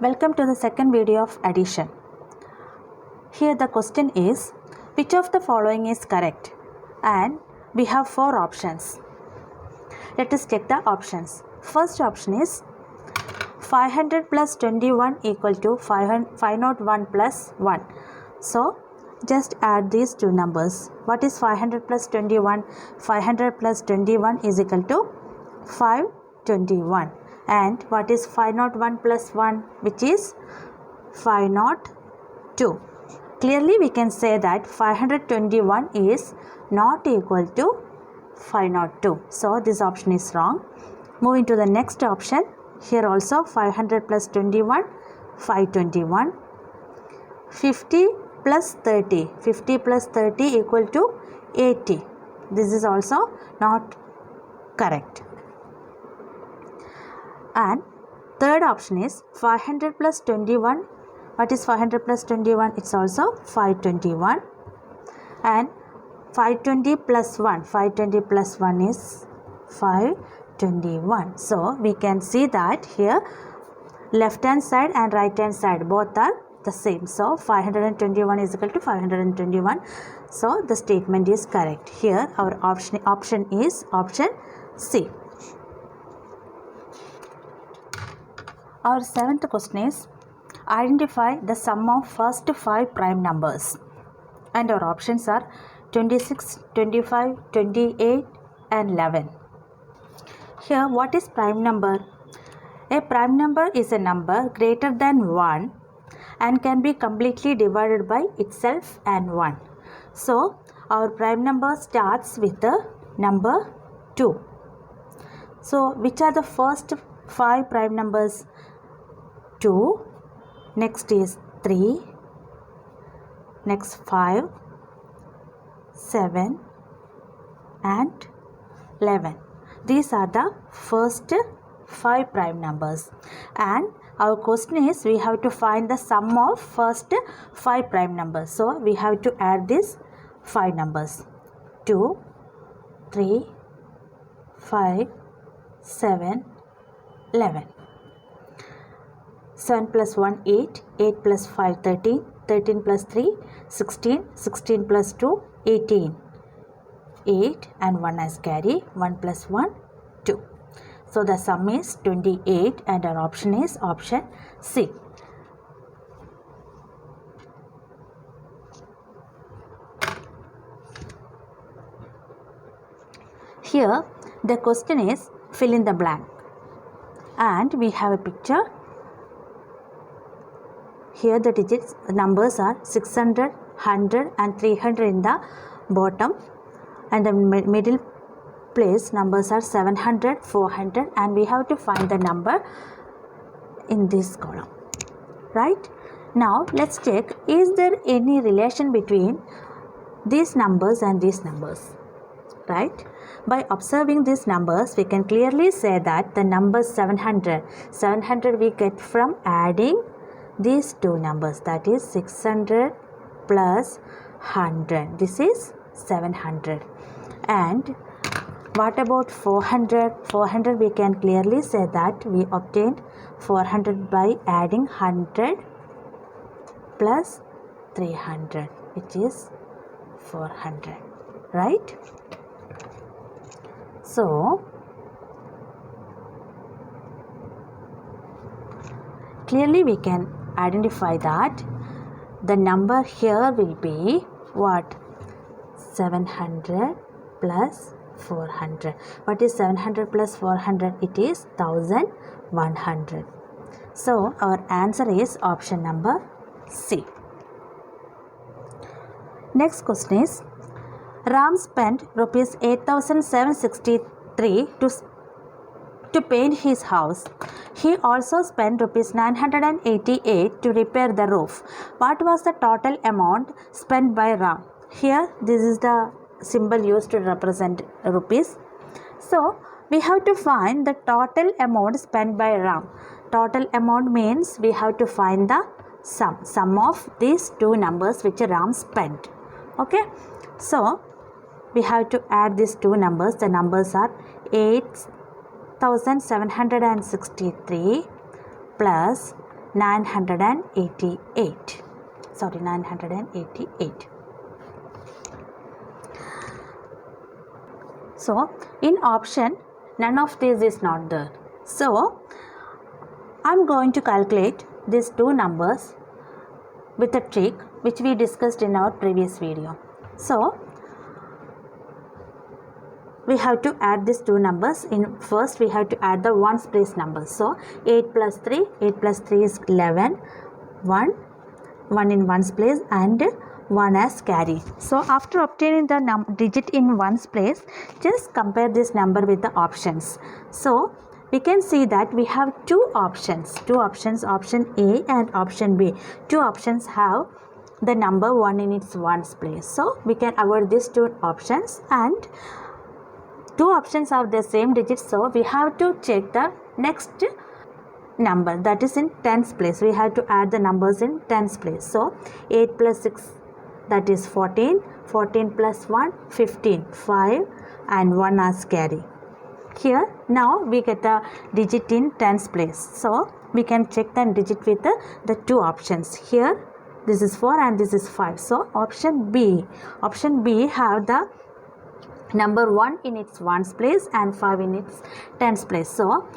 Welcome to the second video of addition. Here the question is, which of the following is correct? And we have 4 options. Let us check the options. First option is 500 plus 21 equal to 501 plus 1. So just add these two numbers. What is 500 plus 21? 500 plus 21 is equal to 521. And what is 501 plus 1, which is 502. Clearly we can say that 521 is not equal to 502. So this option is wrong. Moving to the next option. Here also 500 plus 21, 521. 50 plus 30. 50 plus 30 equal to 80. This is also not correct. And third option is 500 plus 21. What is 500 plus 21? It's also 521. And 520 plus 1. 520 plus 1 is 521. So we can see that here left hand side and right hand side both are the same. So 521 is equal to 521. So the statement is correct. Here our option is option C. Our 7th question is, identify the sum of first 5 prime numbers. And our options are 26, 25, 28 and 11. Here what is prime number? A prime number is a number greater than 1 and can be completely divided by itself and 1. So our prime number starts with the number 2. So which are the first 5 prime numbers? 2, next is 3, next 5, 7 and 11. These are the first 5 prime numbers. And our question is, we have to find the sum of first 5 prime numbers. So we have to add these 5 numbers. 2, 3, 5, 7, 11. 7 plus 1, 8, 8 plus 5, 13, 13 plus 3, 16, 16 plus 2, 18, 8 and 1 as carry, 1 plus 1, 2. So the sum is 28 and our option is option C. Here the question is, fill in the blank. And we have a picture. Here the digits numbers are 600, 100 and 300 in the bottom, and the middle place numbers are 700, 400, and we have to find the number in this column. Right? Now let's check, is there any relation between these numbers and these numbers? Right? By observing these numbers, we can clearly say that the number 700 we get from adding these two numbers, that is 600 plus 100. This is 700. And what about 400? 400 we can clearly say that we obtained 400 by adding 100 plus 300, which is 400. Right? So clearly we can identify that the number here will be what? 700 plus 400. What is 700 plus 400? It is 1100. So our answer is option number C. Next question is, Ram spent rupees 8,763 to paint his house. He also spent rupees 988 to repair the roof. What was the total amount spent by Ram? Here this is the symbol used to represent rupees. So we have to find the total amount spent by Ram. Total amount means we have to find the sum of these two numbers which Ram spent. Okay. So we have to add these two numbers. The numbers are 8,763 plus 988. Sorry, 988. So in option, none of these is not there. So I'm going to calculate these two numbers with a trick which we discussed in our previous video. So we have to add these two numbers. First we have to add the ones place numbers. So 8 plus 3 is 11, 1 in ones place and 1 as carry. So after obtaining the digit in ones place, just compare this number with the options. So we can see that we have two options, option A and option B. Two options have the number 1 in its ones place. So we can avoid these two options, and two options have the same digits, so we have to check the next number, that is in tens place. We have to add the numbers in tens place. So 8 plus 6, that is 14, 14 plus 1, 15, 5 and 1 as carry. Here now we get the digit in tens place, so we can check the digit with the two options. Here this is 4 and this is 5. So option B have the number 1 in its ones place and 5 in its tens place. So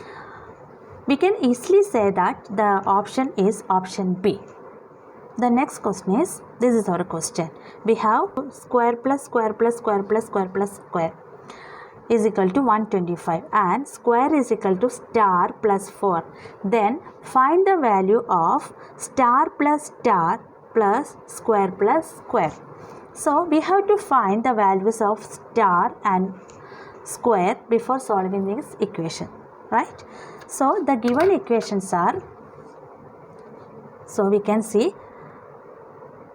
we can easily say that the option is option B. The next question is, this is our question. We have square plus square plus square plus square plus square is equal to 125 and square is equal to star plus 4. Then find the value of star plus square plus square. So we have to find the values of star and square before solving this equation, right? So the given equations are, so we can see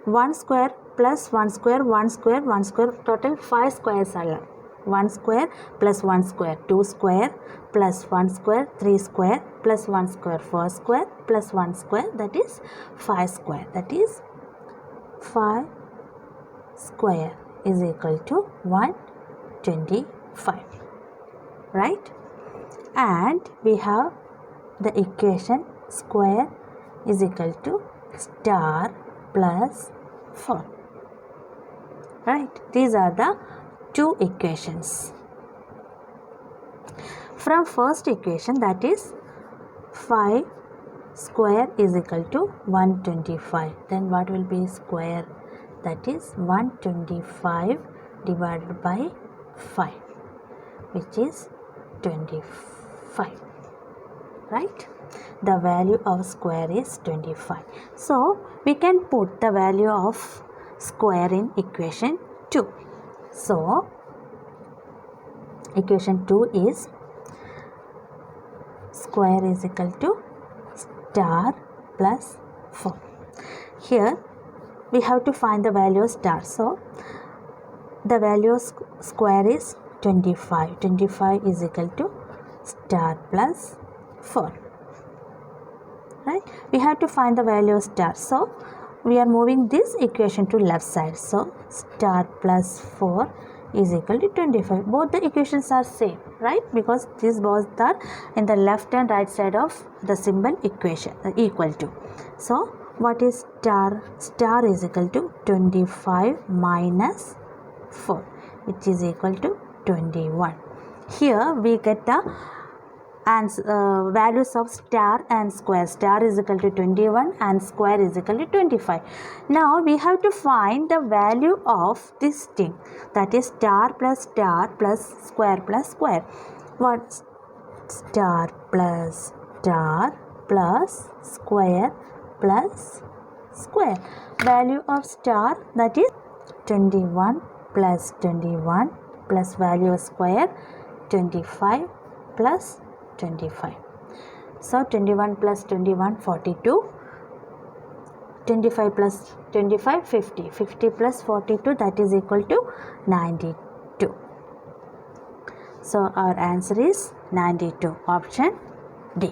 1 square plus 1 square, 1 square, 1 square, total 5 squares are left. 1 square plus 1 square, 2 square plus 1 square, 3 square plus 1 square, 4 square plus 1 square, that is 5 square. That is 5 square is equal to 125, right? And we have the equation square is equal to star plus 4, right? These are the two equations. From first equation, that is 5 square is equal to 125, then what will be square? That is 125 divided by 5, which is 25, right? The value of square is 25. So we can put the value of square in equation 2. So equation 2 is square is equal to star plus 4. Here we have to find the value of star. So the value of square is 25. 25 is equal to star plus 4, right? We have to find the value of star. So we are moving this equation to left side. So star plus 4 is equal to 25. Both the equations are same, right? Because these both are in the left and right side of the symbol equation equal to. So what is star? Star is equal to 25 minus 4, which is equal to 21. Here we get the values of star and square. Star is equal to 21 and square is equal to 25. Now we have to find the value of this thing, that is star plus square plus square. What? Star plus square plus square. Value of star, that is 21 plus 21 plus value of square 25 plus 25. So 21 plus 21 42, 25 plus 25 50, 50 plus 42, that is equal to 92. So our answer is 92, option D.